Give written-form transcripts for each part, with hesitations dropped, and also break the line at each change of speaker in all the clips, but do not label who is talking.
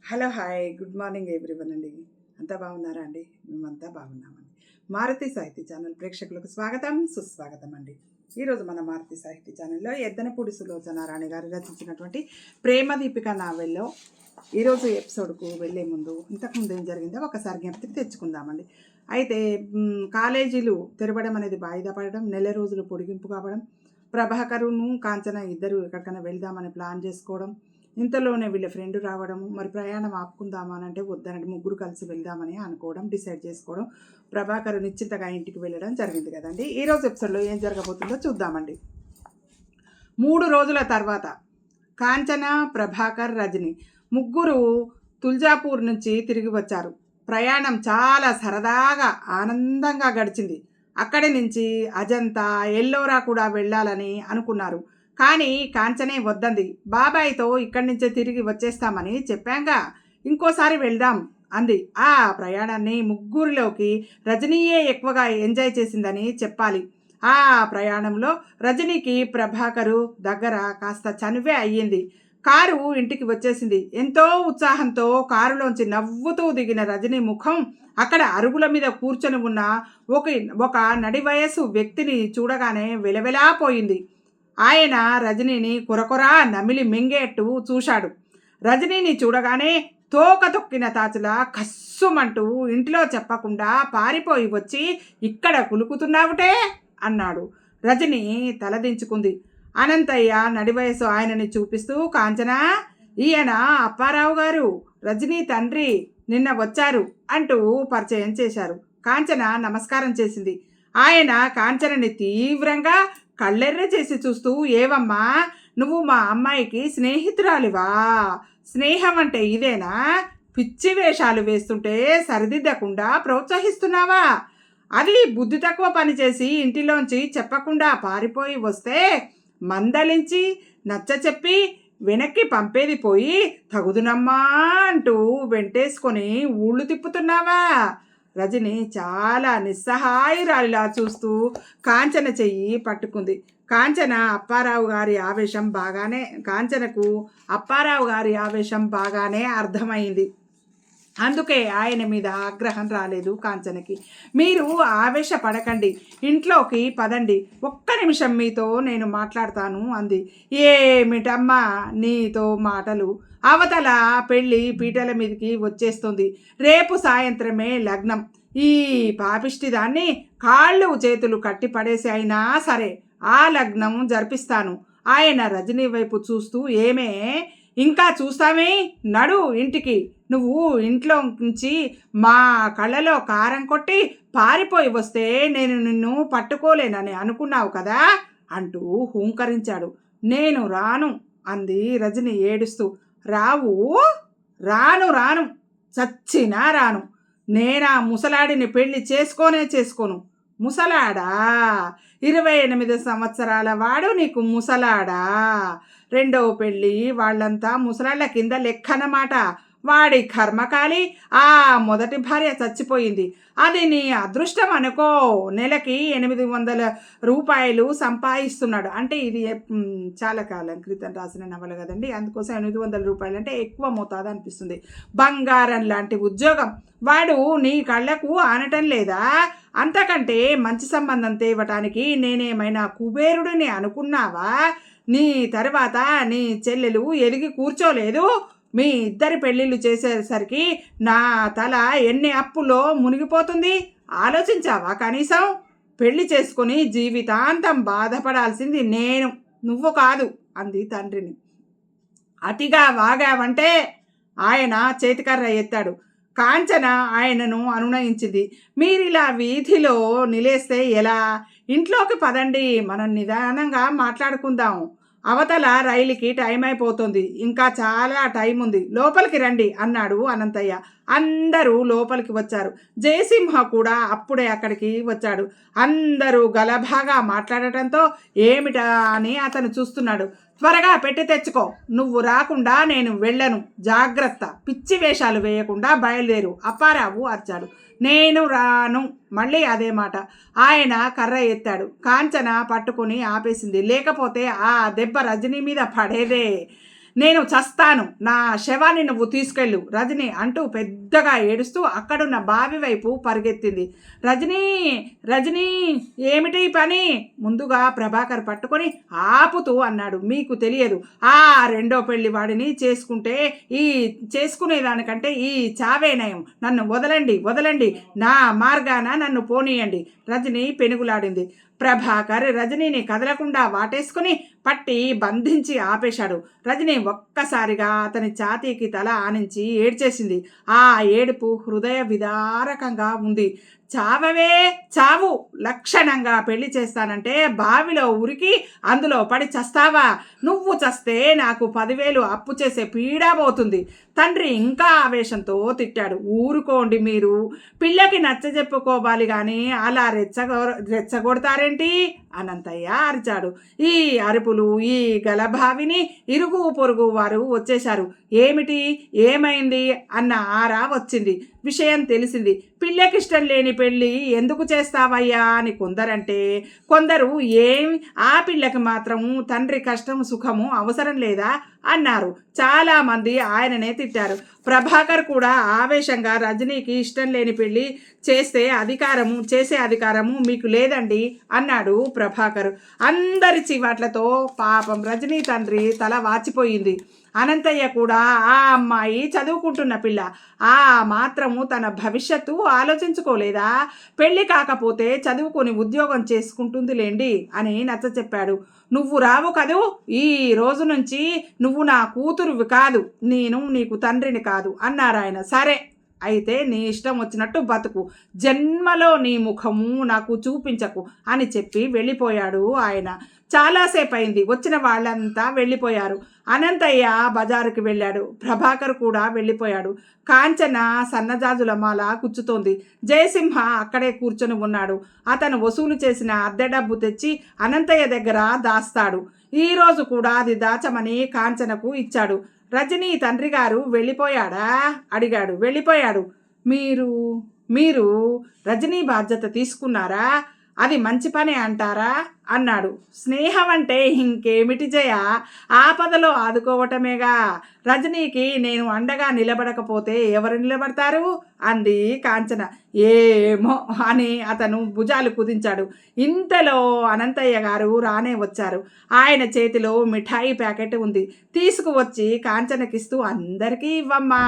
Hello hi good morning everyone అండి. అంతా బాగున్నారా అండి? మేమంతా బాగున్నామండి. మారుతి సాహితీ ఛానల్ ప్రేక్షకులకు స్వాగతం సుస్వాగతం అండి. ఈరోజు మన మారుతి సాహితీ ఛానల్లో ఎద్దనపూడి సులోచన రాణి గారు రచించినటువంటి ప్రేమ దీపిక నావెల్లో ఈరోజు ఎపిసోడ్కు వెళ్ళే ముందు ఇంతకుముందు ఏం జరిగిందో ఒకసారి జ్ఞప్తికి తెచ్చుకుందామండి. అయితే కాలేజీలు తెరవడం అనేది వాయిదా పడడం, నెల రోజులు పొడిగింపు కావడం, ప్రభాకరును కాంచన ఇద్దరు ఎక్కడికైనా వెళ్దామని ప్లాన్ చేసుకోవడం, ఇంతలోనే వీళ్ళ ఫ్రెండ్ రావడము, మరి ప్రయాణం ఆపుకుందామా అని అంటే వద్దనంటే ముగ్గురు కలిసి వెళ్దామని అనుకోవడం, డిసైడ్ చేసుకోవడం, ప్రభాకర్ నిశ్చింతగా ఇంటికి వెళ్ళడం జరిగింది కదండి. ఈరోజు ఎపిసోడ్లో ఏం జరగబోతుందో చూద్దామండి. 3 రోజుల తర్వాత కాంచన, ప్రభాకర్, రజని ముగ్గురు తుల్జాపూర్ నుంచి తిరిగి వచ్చారు. ప్రయాణం చాలా సరదాగా ఆనందంగా గడిచింది. అక్కడి నుంచి అజంతా, ఎల్లోరా కూడా వెళ్ళాలని అనుకున్నారు. కానీ కాంచనే వద్దంది. బాబాయ్తో ఇక్కడి నుంచే తిరిగి వచ్చేస్తామని చెప్పాంగా, ఇంకోసారి వెళ్దాం అంది. ఆ ప్రయాణాన్ని ముగ్గురిలోకి రజనీయే ఎక్కువగా ఎంజాయ్ చేసిందని చెప్పాలి. ఆ ప్రయాణంలో రజనీకి ప్రభాకరు దగ్గర కాస్త చనువే అయ్యింది. కారు ఇంటికి వచ్చేసింది. ఎంతో ఉత్సాహంతో కారులోంచి నవ్వుతూ దిగిన రజనీ ముఖం అక్కడ అరుగుల మీద కూర్చొని ఉన్న ఒక నడి వయసు వ్యక్తిని చూడగానే వెలవెలాపోయింది. ఆయన రజనీని కొరకొరా నమిలి మింగేట్టు చూశాడు. రజనీని చూడగానే తోక తొక్కిన తాచులా కస్సుమంటూ ఇంట్లో చెప్పకుండా పారిపోయి వచ్చి ఇక్కడ కులుకుతున్నావుటే అన్నాడు. రజని తలదించుకుంది. అనంతయ్య నడివయసు ఆయనని చూపిస్తూ, కాంచనా, ఈయన అప్పారావు గారు, రజనీ తండ్రి, నిన్న వచ్చారు అంటూ పరిచయం చేశారు. కాంచన నమస్కారం చేసింది. ఆయన కాంచనని తీవ్రంగా కళ్ళెర్ర చేసి చూస్తూ, ఏవమ్మా, నువ్వు మా అమ్మాయికి స్నేహితురాలివా? స్నేహం అంటే ఇదేనా? పిచ్చి వేషాలు వేస్తుంటే సరిదిద్దకుండా ప్రోత్సహిస్తున్నావా? అది బుద్ధి తక్కువ పని చేసి ఇంటిలోంచి చెప్పకుండా పారిపోయి వస్తే మందలించి నచ్చ చెప్పి వెనక్కి పంపేది పోయి తగుదునమ్మా అంటూ వెంటేసుకొని ఊళ్ళు తిప్పుతున్నావా? రజని చాలా నిస్సహాయురాలిలా చూస్తూ కాంచన చెయ్యి పట్టుకుంది. కాంచనకు అప్పారావు గారి ఆవేశం బాగానే అర్థమైంది. అందుకే ఆయన మీద ఆగ్రహం రాలేదు కాంచనకి. మీరు ఆవేశపడకండి, ఇంట్లోకి పదండి, ఒక్క నిమిషం మీతో నేను మాట్లాడతాను అంది. ఏమిటమ్మా నీతో మాటలు? అవతల పెళ్ళి పీటల మీదకి వచ్చేస్తుంది. రేపు సాయంత్రమే లగ్నం. ఈ పాపిష్టి దాన్ని కాళ్ళు చేతులు కట్టి పడేసి అయినా సరే ఆ లగ్నం జరిపిస్తాను. ఆయన రజనీ వైపు చూస్తూ, ఏమే ఇంకా చూస్తామే, నడు ఇంటికి. నువ్వు ఇంట్లో నుంచి మా కళ్ళలో కారం కొట్టి పారిపోయి వస్తే నేను నిన్ను పట్టుకోలేనని అనుకున్నావు కదా అంటూ హూంకరించాడు. నేను రాను అంది రజని ఏడుస్తూ. రావు? రాను రాను, చచ్చినా రాను. నేనా ముసలాడిని పెళ్లి చేసుకోను. ముసలాడా? 28 సంవత్సరాల వాడు నీకు ముసలాడా? రెండవ పెళ్ళి వాళ్ళంతా ముసలాళ్ళ కింద లెక్కనమాట. వాడి కర్మకాలి ఆ మొదటి భార్య చచ్చిపోయింది. అది నీ అదృష్టం అనుకో. నెలకి 800 రూపాయలు సంపాదిస్తున్నాడు. అంటే ఇది చాలా కాలం క్రితం రాసిన నవల కదండి, అందుకోసం 800 రూపాయలు అంటే ఎక్కువ మోతాదు అనిపిస్తుంది. బంగారం లాంటి ఉద్యోగం. వాడు నీ కళ్ళకు ఆనటం లేదా? అంతకంటే మంచి సంబంధం తేవటానికి నేనేమైనా కుబేరుడిని అనుకున్నావా? నీ తర్వాత నీ చెల్లెలు ఎదిగి కూర్చోలేదు. మీ ఇద్దరి పెళ్ళిళ్ళు చేసేసరికి నా తల ఎన్ని అప్పులో మునిగిపోతుంది ఆలోచించావా కనీసం? పెళ్లి చేసుకుని జీవితాంతం బాధపడాల్సింది నేను, నువ్వు కాదు అంది తండ్రిని. అతిగా వాగావంటే ఆయన చేతికర్ర ఎత్తాడు. కాంచన ఆయనను అనునయించింది. మీరిలా వీధిలో నిలేస్తే ఎలా? ఇంట్లోకి పదండి, మనం నిదానంగా మాట్లాడుకుందాం. అవతల రైలుకి టైం అయిపోతుంది, ఇంకా చాలా టైం ఉంది, లోపలికి రండి అన్నాడు అనంతయ్య. అందరూ లోపలికి వచ్చారు. జయసింహ కూడా అప్పుడే అక్కడికి వచ్చాడు. అందరూ గలభాగా మాట్లాడటంతో ఏమిటా అని అతను చూస్తున్నాడు. త్వరగా పెట్టి తెచ్చుకో, నువ్వు రాకుండా నేను వెళ్ళను, జాగ్రత్త, పిచ్చి వేషాలు వేయకుండా బయలుదేరు అప్పారావు అరిచాడు. నేను రాను. మళ్ళీ అదే మాట. ఆయన కర్ర ఎత్తాడు. కాంచన పట్టుకుని ఆపేసింది. లేకపోతే ఆ దెబ్బ రజనీ మీద పడేదే. నేను చస్తాను, నా శవాన్ని నువ్వు తీసుకెళ్ళు రజని అంటూ పెద్దగా ఏడుస్తూ అక్కడున్న బావి వైపు పరిగెత్తింది. రజనీ రజనీ ఏమిటి పని? ముందుగా ప్రభాకర్ పట్టుకొని ఆపుతూ అన్నాడు. మీకు తెలియదు, ఆ రెండో పెళ్లి వాడిని చేసుకునేదానికంటే ఈ చావే నయం. నన్ను వదలండి వదలండి, నా మార్గాన నన్ను పోనీయండి. రజని పెనుగులాడింది. ప్రభాకర్ రజనీని కదలకుండా వాటేసుకుని పట్టి బంధించి ఆపేశాడు. రజని ఒక్కసారిగా అతని ఛాతీకి తల ఆనించి ఏడ్చేసింది. ఆ ఏడుపు హృదయ విదారకంగా ఉంది. చావవే చావు, లక్షణంగా పెళ్లి చేస్తానంటే బావిలో ఉరికి అందులో పడి చస్తావా? నువ్వు చస్తే నాకు 10,000 అప్పు చేసే పీడా పోతుంది. తండ్రి ఇంకా ఆవేశంతో తిట్టాడు. ఊరుకోండి మీరు, పిల్లకి నచ్చజెప్పుకోవాలి కానీ అలా రెచ్చగొడతారేంటి? అనంతయ్య అరిచాడు. ఈ అరుపులు, ఈ గలభావిని ఇరుగు పొరుగు వారు వచ్చేశారు. ఏమిటి, ఏమైంది అన్న ఆరా వచ్చింది. విషయం తెలిసింది. పిల్లకిష్టం లేని పెళ్ళి ఎందుకు చేస్తావయ్యా అని కొందరంటే, కొందరు ఏం ఆ పిల్లకి మాత్రం తండ్రి కష్టం సుఖము అవసరం లేదా అన్నారు. చాలామంది ఆయననే తిట్టారు. ప్రభాకర్ కూడా ఆవేశంగా రజనీకి ఇష్టం లేని పెళ్ళి చేసే అధికారము మీకు లేదండి అన్నాడు ప్రభాకర్. అందరి చివాట్లతో పాపం రజనీ తండ్రి తల వాచిపోయింది. అనంతయ్య కూడా ఆ అమ్మాయి చదువుకుంటున్న పిల్ల, ఆ మాత్రము తన భవిష్యత్తు ఆలోచించుకోలేదా? పెళ్ళి కాకపోతే చదువుకొని ఉద్యోగం చేసుకుంటుందిలేండి అని నచ్చ చెప్పాడు. నువ్వు రావు కదూ, ఈ రోజు నుంచి నువ్వు నా కూతురువి కాదు, నేను నీకు తండ్రిని కాదు అన్నారాయన. సరే అయితే నీ ఇష్టం వచ్చినట్టు బతుకు, జన్మలో నీ ముఖము నాకు చూపించకు అని చెప్పి వెళ్ళిపోయాడు ఆయన. చాలాసేపు అయింది. వచ్చిన వాళ్ళంతా వెళ్ళిపోయారు. అనంతయ్య బజారుకి వెళ్ళాడు. ప్రభాకర్ కూడా వెళ్ళిపోయాడు. కాంచన సన్నజాజుల మాల కూర్చుతోంది. జయసింహ అక్కడే కూర్చొని ఉన్నాడు. అతను వసూలు చేసిన అద్దె డబ్బు తెచ్చి అనంతయ్య దగ్గర దాస్తాడు. ఈరోజు కూడా అది దాచమని కాంచనకు ఇచ్చాడు. రజనీ తండ్రి గారు వెళ్ళిపోయాడా అడిగాడు. వెళ్ళిపోయాడు. మీరు రజనీ బాధ్యత తీసుకున్నారా? అది మంచి పనే అంటారా అన్నాడు. స్నేహం అంటే ఇంకేమిటి జయ, ఆపదలో ఆదుకోవటమేగా. రజనీకి నేను అండగా నిలబడకపోతే ఎవరు నిలబడతారు అంది కాంచన. ఏమో అని అతను భుజాలు కుదించాడు. ఇంతలో అనంతయ్య గారు రానే వచ్చారు. ఆయన చేతిలో మిఠాయి ప్యాకెట్ ఉంది. తీసుకువచ్చి కాంచనకిస్తూ అందరికీ ఇవ్వమ్మా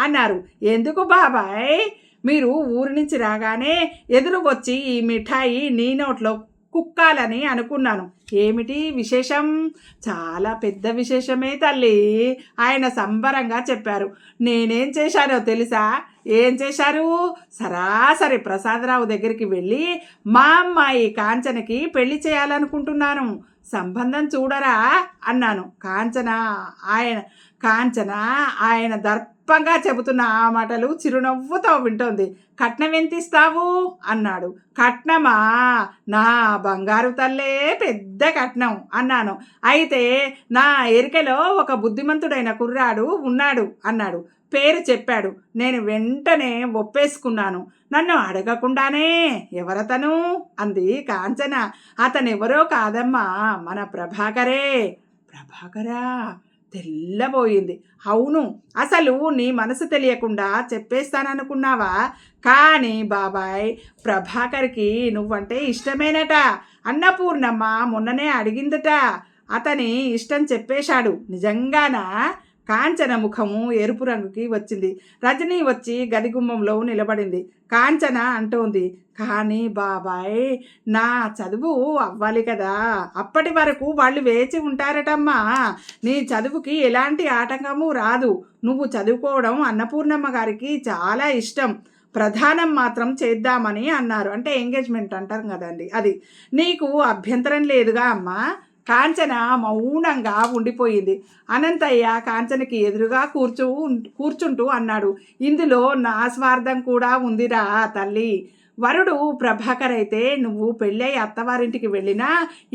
అన్నారు. ఎందుకు బాబాయ్? మీరు ఊరి నుంచి రాగానే ఎదురు వచ్చి ఈ మిఠాయి నీ నోట్లో కుక్కాలని అనుకున్నాను. ఏమిటి విశేషం? చాలా పెద్ద విశేషమే తల్లి, ఆయన సంబరంగా చెప్పారు. నేనేం చేశానో తెలుసా? ఏం చేశారు? సరాసరి ప్రసాదరావు దగ్గరికి వెళ్ళి మా అమ్మాయి కాంచనకి పెళ్లి చేయాలనుకుంటున్నాను, సంబంధం చూడరా అన్నాను. కాంచన ఆయన దర్పంగా చెబుతున్న ఆ మాటలు చిరునవ్వుతో వింటోంది. కట్నం ఎంత ఇస్తావు అన్నాడు. కట్నమా? నా బంగారు తల్లే పెద్ద కట్నం అన్నాను. అయితే నా ఎరికలో ఒక బుద్ధిమంతుడైన కుర్రాడు ఉన్నాడు అన్నాడు. పేరు చెప్పాడు. నేను వెంటనే ఒప్పేసుకున్నాను. నన్ను అడగకుండానే. ఎవరతను అంది కాంచన. అతనెవరో కాదమ్మా, మన ప్రభాకరే. ప్రభాకరా? తెల్లబోయింది. అవును, అసలు నీ మనసు తెలియకుండా చెప్పేస్తాననుకున్నావా? కానీ బాబాయ్, ప్రభాకర్కి నువ్వంటే ఇష్టమేనట. అన్నపూర్ణమ్మ మొన్ననే అడిగిందట. అతని ఇష్టం చెప్పేశాడు. నిజంగానా? కాంచన ముఖము ఎరుపు రంగుకి వచ్చింది. రజనీ వచ్చి గదిగుమ్మంలో నిలబడింది. కాంచన అంటోంది, కానీ బాబాయ్, నా చదువు అవ్వాలి కదా, అప్పటి వరకు వాళ్ళు వేచి ఉంటారటమ్మా. నీ చదువుకి ఎలాంటి ఆటంకము రాదు. నువ్వు చదువుకోవడం అన్నపూర్ణమ్మ గారికి చాలా ఇష్టం. ప్రధానం మాత్రం చేద్దామని అన్నారు. అంటే ఎంగేజ్మెంట్ అంటారు కదండి, అది. నీకు అభ్యంతరం లేదుగా అమ్మా? కాంచన మౌనంగా ఉండిపోయింది. అనంతయ్య కాంచనకి ఎదురుగా కూర్చుంటూ అన్నాడు, ఇందులో నా స్వార్థం కూడా ఉందిరా తల్లి. వరుడు ప్రభాకర్ అయితే నువ్వు పెళ్ళై అత్తవారింటికి వెళ్ళినా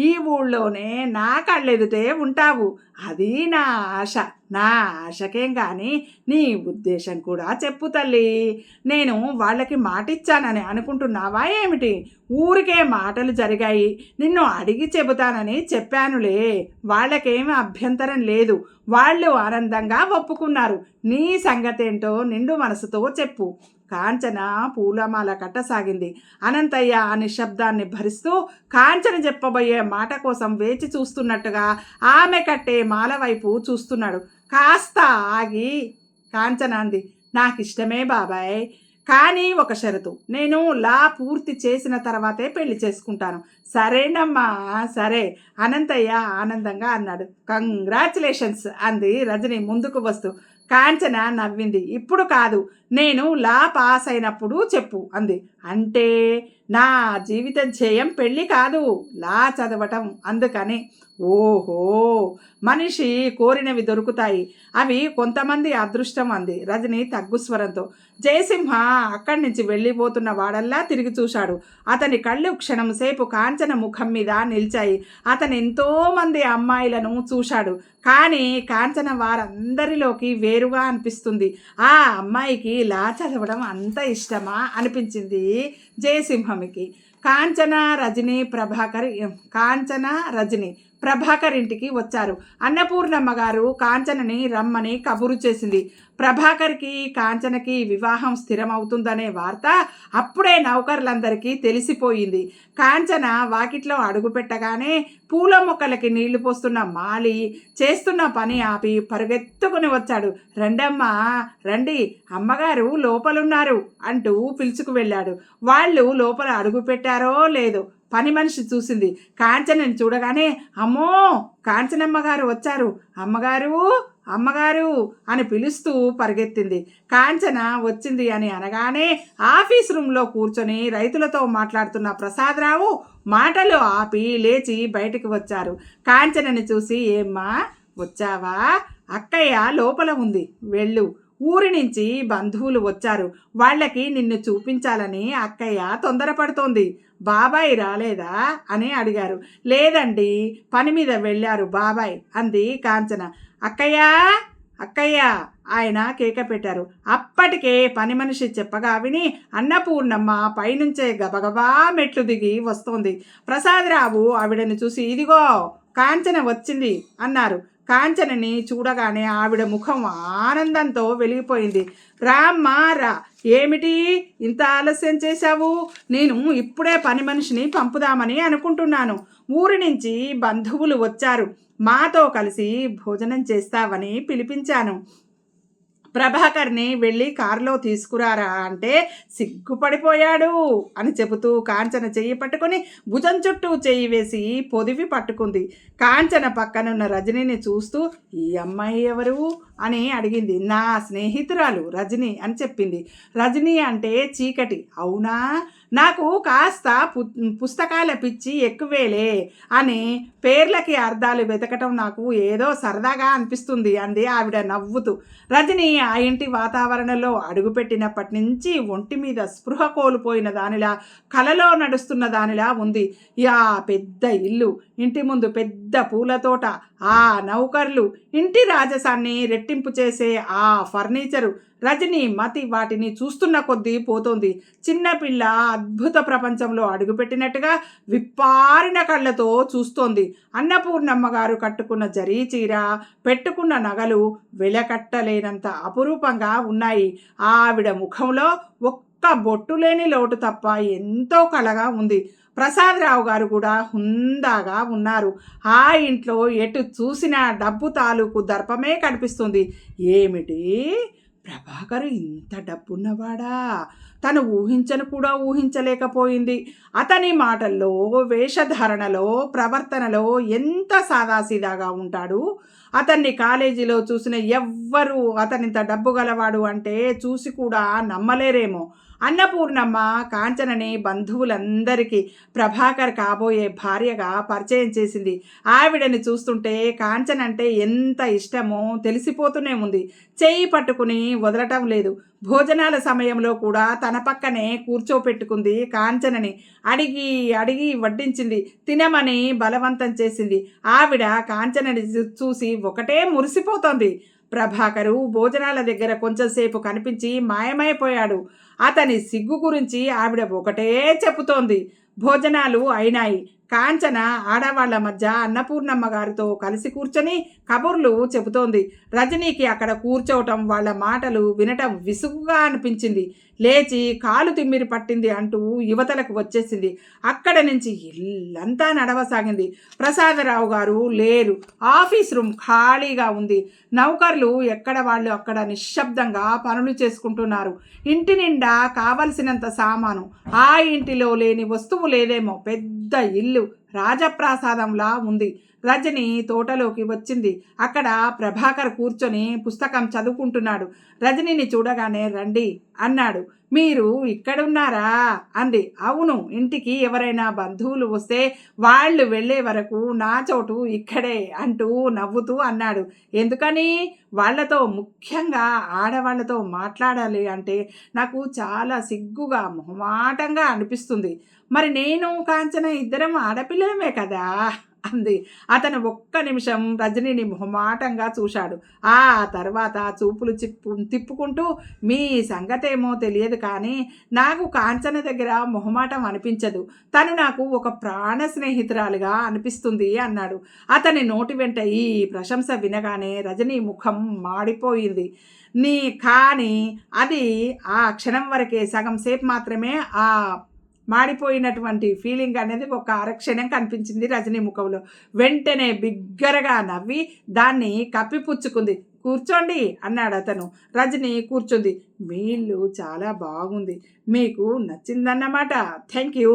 ఈ ఊళ్ళోనే నా కళ్ళెదుటే ఉంటావు. అది నా ఆశ. నా ఆశకేం కానీ నీ ఉద్దేశం కూడా చెప్పు తల్లి. నేను వాళ్ళకి మాటిచ్చానని అనుకుంటున్నావా ఏమిటి? ఊరికే మాటలు జరిగాయి, నిన్ను అడిగి చెబుతానని చెప్పానులే. వాళ్ళకేమీ అభ్యంతరం లేదు, వాళ్ళు ఆనందంగా ఒప్పుకున్నారు. నీ సంగతేంటో నిండు మనసుతో చెప్పు. కాంచన పూలమాల కట్టసాగింది. అనంతయ్య ఆ నిశ్శబ్దాన్ని భరిస్తూ కాంచన చెప్పబోయే మాట కోసం వేచి చూస్తున్నట్టుగా ఆమె కట్టే మాల వైపు చూస్తున్నాడు. కాస్త ఆగి కాంచన అంది, నాకిష్టమే బాబాయ్, కానీ ఒక షరతు. నేను లా పూర్తి చేసిన తర్వాతే పెళ్లి చేసుకుంటాను. సరేనమ్మా సరే, అనంతయ్య ఆనందంగా అన్నాడు. కంగ్రాచులేషన్స్ అంది రజని ముందుకు వస్తూ. కాంచన నవ్వింది. ఇప్పుడు కాదు, నేను లా పాస్ అయినప్పుడు చెప్పు అంది. అంటే నా జీవిత ధ్యేయం పెళ్ళి కాదు, లా చదవటం, అందుకని. ఓహో, మనిషి కోరినవి దొరుకుతాయి, అవి కొంతమంది అదృష్టం అంది రజని తగ్గుస్వరంతో. జయసింహ అక్కడి నుంచి వెళ్ళిపోతున్న వాడల్లా తిరిగి చూశాడు. అతని కళ్ళు క్షణం సేపు కాంచన ముఖం మీద నిలిచాయి. అతను ఎంతోమంది అమ్మాయిలను చూశాడు, కానీ కాంచన వారందరిలోకి వేరుగా అనిపిస్తుంది. ఆ అమ్మాయికి లా చదవడం అంత ఇష్టమా అనిపించింది జయసింహమికి. కాంచన రజని ప్రభాకర్ ఇంటికి వచ్చారు. అన్నపూర్ణమ్మ గారు కాంచనని రమ్మని కబురు చేసింది. ప్రభాకర్కి కాంచనకి వివాహం స్థిరమవుతుందనే వార్త అప్పుడే నౌకర్లందరికీ తెలిసిపోయింది. కాంచన వాకిట్లో అడుగుపెట్టగానే పూల మొక్కలకి నీళ్లు పోస్తున్న మాలి చేస్తున్న పని ఆపి పరుగెత్తుకుని వచ్చాడు. రండమ్మా రండి, అమ్మగారు లోపలున్నారు అంటూ పిలుచుకు వెళ్ళాడు. వాళ్ళు లోపల అడుగు పెట్టారో లేదో పని మనిషి చూసింది. కాంచనని చూడగానే, అమ్మో కాంచనమ్మగారు వచ్చారు, అమ్మగారు అమ్మగారు అని పిలుస్తూ పరిగెత్తింది. కాంచన వచ్చింది అని అనగానే ఆఫీస్ రూమ్లో కూర్చొని రైతులతో మాట్లాడుతున్న ప్రసాదరావు మాటలు ఆపి లేచి బయటికి వచ్చారు. కాంచనని చూసి, ఏమ్మా వచ్చావా? అక్కయ్య లోపల ఉంది, వెళ్ళు. ఊరి నుంచి బంధువులు వచ్చారు, వాళ్ళకి నిన్ను చూపించాలని అక్కయ్య తొందరపడుతోంది. బాబాయ్ రాలేదా అని అడిగారు. లేదండి, పని మీద వెళ్ళారు బాబాయ్ అంది కాంచన. అక్కయ్య అక్కయ్య ఆయన కేక పెట్టారు. అప్పటికే పని మనిషి చెప్పగా విని అన్నపూర్ణమ్మ పైనుంచే గబగబా మెట్లు దిగి వస్తోంది. ప్రసాదరావు ఆవిడని చూసి, ఇదిగో కాంచన వచ్చింది అన్నారు. కాంచనని చూడగానే ఆవిడ ముఖం ఆనందంతో వెలిగిపోయింది. రామ్మా రా, ఏమిటి ఇంత ఆలస్యం చేశావు? నేను ఇప్పుడే పని మనిషిని పంపుదామని అనుకుంటున్నాను. ఊరి నుంచి బంధువులు వచ్చారు, మాతో కలిసి భోజనం చేస్తావని పిలిపించాను. ప్రభాకర్ని వెళ్ళి కారులో తీసుకురారా అంటే సిగ్గుపడిపోయాడు అని చెబుతూ కాంచన చెయ్యి పట్టుకొని భుజం చుట్టూ చెయ్యి వేసి పొదివి పట్టుకుంది. కాంచన పక్కనున్న రజనీని చూస్తూ, ఈ అమ్మాయి ఎవరు అని అడిగింది. నా స్నేహితురాలు రజని అని చెప్పింది. రజని అంటే చీకటి, అవునా? నాకు కాస్త పుస్తకాల పిచ్చి ఎక్కువేలే అని పేర్లకి అర్థాలు వెతకటం నాకు ఏదో సరదాగా అనిపిస్తుంది అంది ఆవిడ నవ్వుతూ. రజని ఆ ఇంటి వాతావరణంలో అడుగుపెట్టినప్పటి నుంచి ఒంటి మీద స్పృహ కోల్పోయిన దానిలా, కలలో నడుస్తున్న దానిలా ఉంది. ఆ పెద్ద ఇల్లు, ఇంటి ముందు పెద్ద పూలతోట, ఆ నౌకర్లు, ఇంటి రాజసాన్ని రెట్టింపు చేసే ఆ ఫర్నిచరు, రజని మతి వాటిని చూస్తున్న కొద్దీ పోతోంది. చిన్నపిల్ల అద్భుత ప్రపంచంలో అడుగుపెట్టినట్టుగా విప్పారిన కళ్ళతో చూస్తోంది. అన్నపూర్ణమ్మ గారు కట్టుకున్న జరీ చీర, పెట్టుకున్న నగలు వెలకట్టలేనంత అపురూపంగా ఉన్నాయి. ఆవిడ ముఖంలో ఒక్క బొట్టు లేని లోటు తప్ప ఎంతో కళగా ఉంది. ప్రసాదరావు గారు కూడా హుందాగా ఉన్నారు. ఆ ఇంట్లో ఎటు చూసినా డబ్బు తాలూకు దర్పమే కనిపిస్తుంది. ఏమిటి, ప్రభాకర్ ఇంత డబ్బున్నవాడా? తను ఊహించను కూడా ఊహించలేకపోయింది. అతని మాటల్లో, వేషధారణలో, ప్రవర్తనలో ఎంత సాదాసీదాగా ఉంటాడు. అతన్ని కాలేజీలో చూసిన ఎవ్వరూ అతనింత డబ్బు గలవాడు అంటే చూసి కూడా నమ్మలేరేమో. అన్నపూర్ణమ్మ కాంచనని బంధువులందరికీ ప్రభాకర్ కాబోయే భార్యగా పరిచయం చేసింది. ఆవిడని చూస్తుంటే కాంచన అంటే ఎంత ఇష్టమో తెలిసిపోతూనే ఉంది. చెయ్యి పట్టుకుని వదలటం లేదు. భోజనాల సమయంలో కూడా తన పక్కనే కూర్చోపెట్టుకుంది. కాంచనని అడిగి అడిగి వడ్డించింది, తినమని బలవంతం చేసింది. ఆవిడ కాంచనని చూసి ఒకటే మురిసిపోతోంది. ప్రభాకరు భోజనాల దగ్గర కొంచెంసేపు కనిపించి మాయమైపోయాడు. అతని సిగ్గు గురించి ఆవిడ ఒకటే చెప్పుతోంది. భోజనాలు అయినాయి. కాంచన ఆడవాళ్ల మధ్య అన్నపూర్ణమ్మ గారితో కలిసి కూర్చొని కబుర్లు చెబుతోంది. రజనీకి అక్కడ కూర్చోవటం, వాళ్ళ మాటలు వినటం విసుగుగా అనిపించింది. లేచి కాలు తిమ్మిరి పట్టింది అంటూ యువతలకు వచ్చేసింది. అక్కడ నుంచి ఇల్లంతా నడవసాగింది. ప్రసాదరావు గారు లేరు. ఆఫీస్ రూమ్ ఖాళీగా ఉంది. నౌకర్లు ఎక్కడ వాళ్ళు అక్కడ నిశ్శబ్దంగా పనులు చేసుకుంటున్నారు. ఇంటి నిండా కావలసినంత సామాను. ఆ ఇంటిలో లేని వస్తువు లేదేమో. పెద్ద ఇల్లు రాజప్రాసాదంలా ఉంది. రజని తోటలోకి వచ్చింది. అక్కడ ప్రభాకర్ కూర్చొని పుస్తకం చదువుకుంటున్నాడు. రజనిని చూడగానే రండి అన్నాడు. మీరు ఇక్కడున్నారా అంది. అవును, ఇంటికి ఎవరైనా బంధువులు వస్తే వాళ్ళు వెళ్ళే వరకు నా చోటు ఇక్కడే అంటూ నవ్వుతూ అన్నాడు. ఎందుకని? వాళ్లతో, ముఖ్యంగా ఆడవాళ్లతో మాట్లాడాలి అంటే నాకు చాలా సిగ్గుగా మొహమాటంగా అనిపిస్తుంది. మరి నేను కాంచన ఇద్దరం ఆడపిల్లలమే కదా అంది. అతను ఒక్క నిమిషం రజనీని మొహమాటంగా చూశాడు. ఆ తర్వాత చూపులు తిప్పుకుంటూ, మీ సంగతేమో తెలియదు కానీ నాకు కాంచన దగ్గర మొహమాటం అనిపించదు. తను నాకు ఒక ప్రాణ స్నేహితురాలుగా అనిపిస్తుంది అన్నాడు. అతని నోటి వెంట ఈ ప్రశంస వినగానే రజనీ ముఖం మాడిపోయింది. కానీ అది ఆ క్షణం వరకే, సగం సేపు మాత్రమే ఆ మాడిపోయినటువంటి ఫీలింగ్ అనేది ఒక అరక్షణం కనిపించింది రజనీ ముఖంలో. వెంటనే బిగ్గరగా నవ్వి దాన్ని కప్పిపుచ్చుకుంది. కూర్చోండి అన్నాడు అతను. రజనీ కూర్చుంది. మీ ఇల్లు చాలా బాగుంది. మీకు నచ్చిందన్నమాట. Thank you.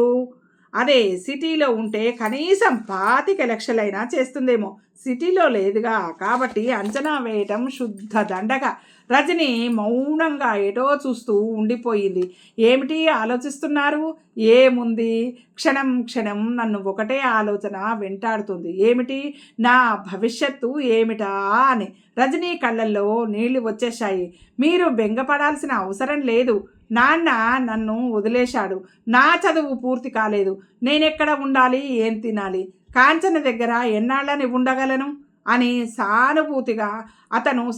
అదే సిటీలో ఉంటే కనీసం 25 లక్షలైనా చేస్తుందేమో. సిటీలో లేదుగా, కాబట్టి అంచనా వేయటం శుద్ధ దండగ. రజని మౌనంగా ఎటో చూస్తూ ఉండిపోయింది. ఏమిటి ఆలోచిస్తున్నారు? ఏముంది, క్షణం క్షణం నన్ను ఒకటే ఆలోచన వెంటాడుతుంది. ఏమిటి? నా భవిష్యత్తు ఏమిటా అని. రజనీ కళ్ళల్లో నీళ్లు వచ్చేశాయి. మీరు బెంగపడాల్సిన అవసరం లేదు. నాన్న నన్ను వదిలేశాడు. నా చదువు పూర్తి కాలేదు. నేనెక్కడ ఉండాలి, ఏం తినాలి, కాంచన దగ్గర ఎన్నాళ్ళని ఉండగలను అని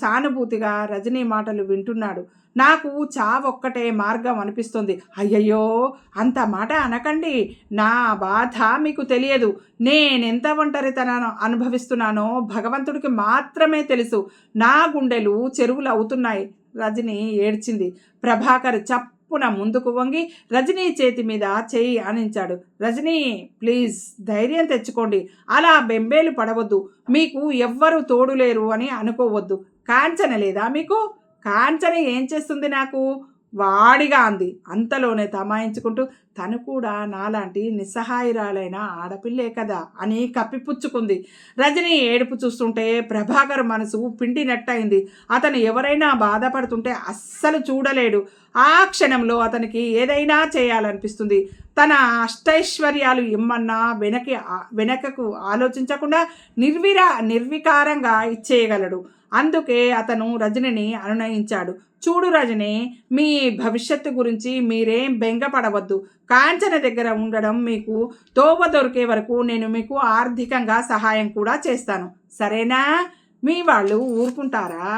సానుభూతిగా రజనీ మాటలు వింటున్నాడు. నాకు చావొక్కటే మార్గం అనిపిస్తుంది. అయ్యయ్యో, అంత మాట అనకండి. నా బాధ మీకు తెలియదు. నేనెంత ఒంటరితనాన్ని అనుభవిస్తున్నానో భగవంతుడికి మాత్రమే తెలుసు. నా గుండెలు చెరువులు అవుతున్నాయి. రజనీ ఏడ్చింది. ప్రభాకర్ చప్పున ముందుకు వంగి రజనీ చేతి మీద చేయి ఆనించాడు. రజనీ, ప్లీజ్ ధైర్యం తెచ్చుకోండి. అలా బెంబేలు పడవద్దు. మీకు ఎవ్వరూ తోడులేరు అని అనుకోవద్దు. కాంచన లేదా మీకు? కాంచన ఏం చేస్తుంది నాకు? వాడిగా అంది అంతలోనే తమాయించుకుంటూ. తను కూడా నాలాంటి నిస్సహాయురాలైన ఆడపిల్లే కదా అని కప్పిపుచ్చుకుంది. రజనీ ఏడుపు చూస్తుంటే ప్రభాకర్ మనసు పిండినట్టయింది. అతను ఎవరైనా బాధపడుతుంటే అస్సలు చూడలేడు. ఆ క్షణంలో అతనికి ఏదైనా చేయాలనిపిస్తుంది. తన అష్టైశ్వర్యాలు ఇమ్మన్నా వెనకకు ఆలోచించకుండా నిర్వికారంగా ఇచ్చేయగలడు. అందుకే అతను రజనిని అనునయించాడు. చూడు రజని, మీ భవిష్యత్తు గురించి మీరేం బెంగపడవద్దు. కాంచన దగ్గర ఉండడం మీకు తోవ దొరికే వరకు నేను మీకు ఆర్థికంగా సహాయం కూడా చేస్తాను. సరేనా? మీ వాళ్ళు ఊరుకుంటారా?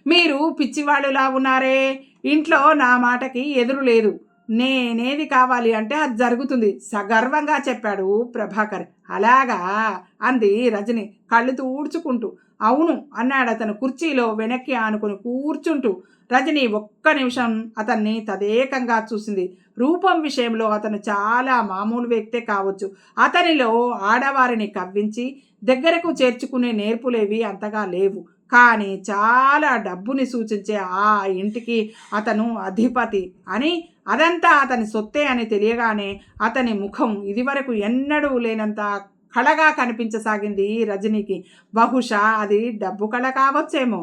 మీరు పిచ్చివాళ్ళులా ఉన్నారే. ఇంట్లో నా మాటకి ఎదురు లేదు. నేనేది కావాలి అంటే అది జరుగుతుంది సగర్వంగా చెప్పాడు ప్రభాకర్. అలాగా అంది రజని కళ్ళు ఊడ్చుకుంటూ. అవును అన్నాడు అతను కుర్చీలో వెనక్కి ఆనుకుని కూర్చుంటూ. రజని ఒక్క నిమిషం అతన్ని తదేకంగా చూసింది. రూపం విషయంలో అతను చాలా మామూలు వ్యక్తే కావచ్చు. అతనిలో ఆడవారిని కవ్వించి దగ్గరకు చేర్చుకునే నేర్పులేవి అంతగా లేవు. కానీ చాలా డబ్బుని సూచించే ఆ ఇంటికి అతను అధిపతి అని, అదంతా అతని సొత్తే అని తెలియగానే అతని ముఖం ఇదివరకు ఎన్నడూ లేనంత కళగా కనిపించసాగింది రజనీకి. బహుశా అది డబ్బు కళ కావచ్చేమో.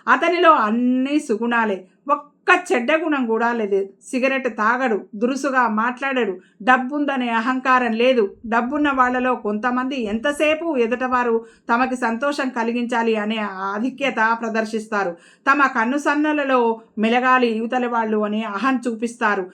అతనిలో అన్ని సుగుణాలే, ఒక్క చెడ్డ గుణం కూడా లేదు. సిగరెట్ తాగడు, దురుసుగా మాట్లాడాడు, డబ్బుందనే అహంకారం లేదు. డబ్బున్న వాళ్ళలో కొంతమంది ఎంతసేపు ఎదుటవారు తమకి సంతోషం కలిగించాలి అనే ఆధిక్యత ప్రదర్శిస్తారు. తమ కన్నుసన్నలలో మెలగాలి యువతల వాళ్ళు అని అహం చూపిస్తారు.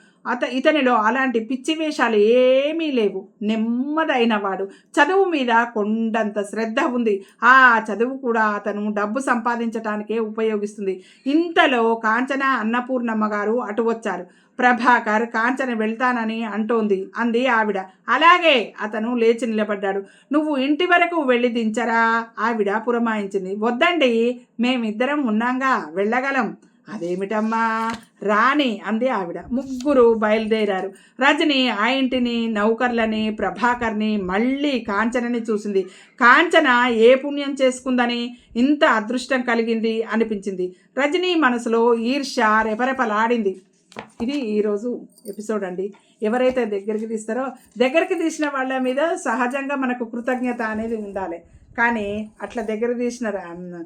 ఇతనిలో అలాంటి పిచ్చి వేషాలు ఏమీ లేవు. నెమ్మదైనవాడు. చదువు మీద కొండంత శ్రద్ధ ఉంది. ఆ చదువు కూడా అతను డబ్బు సంపాదించటానికే ఉపయోగిస్తుంది. ఇంతలో కాంచన అన్నపూర్ణమ్మ గారు అటు వచ్చారు. ప్రభాకర్ కాంచన వెళ్తానని అంది ఆవిడ. అలాగే అతను లేచి నిలబడ్డాడు. నువ్వు ఇంటి వరకు వెళ్ళి దించరా ఆవిడ పురమాయించింది. వద్దండి, మేమిద్దరం ఉన్నాంగా, వెళ్ళగలం. అదేమిటమ్మా రాణి అంది ఆవిడ. ముగ్గురు బయలుదేరారు. రజని ఆ ఇంటిని, నౌకర్లని, ప్రభాకర్ని, మళ్ళీ కాంచనని చూసింది. కాంచన ఏ పుణ్యం చేసుకుందని ఇంత అదృష్టం కలిగింది అనిపించింది. రజని మనసులో ఈర్ష్య రెపరెపలాడింది. ఇది ఈరోజు ఎపిసోడ్ అండి. ఎవరైతే దగ్గరికి తీసిన వాళ్ళ మీద సహజంగా మనకు కృతజ్ఞత అనేది ఉండాలి. కానీ అట్లా దగ్గర తీసిన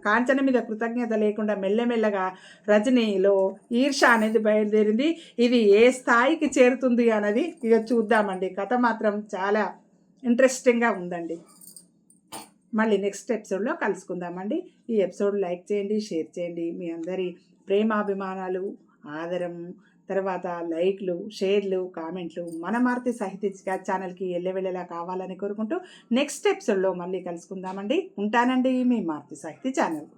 కాంచన మీద కృతజ్ఞత లేకుండా మెల్లమెల్లగా రజనీలో ఈర్ష అనేది బయలుదేరింది. ఇది ఏ స్థాయికి చేరుతుంది అన్నది ఇక చూద్దామండి. కథ మాత్రం చాలా ఇంట్రెస్టింగ్గా ఉందండి. మళ్ళీ నెక్స్ట్ ఎపిసోడ్లో కలుసుకుందామండి. ఈ ఎపిసోడ్ లైక్ చేయండి, షేర్ చేయండి. మీ అందరి ప్రేమాభిమానాలు, ఆదరం, తర్వాత లైక్లు, షేర్లు, కామెంట్లు మన మారుతి సాహిత్య ఛానల్కి ఎల్లవెళ్ళలా కావాలని కోరుకుంటూ నెక్స్ట్ ఎపిసోడ్లో మళ్ళీ కలుసుకుందామండి. ఉంటానండి, మీ మారుతి సాహిత్య ఛానల్.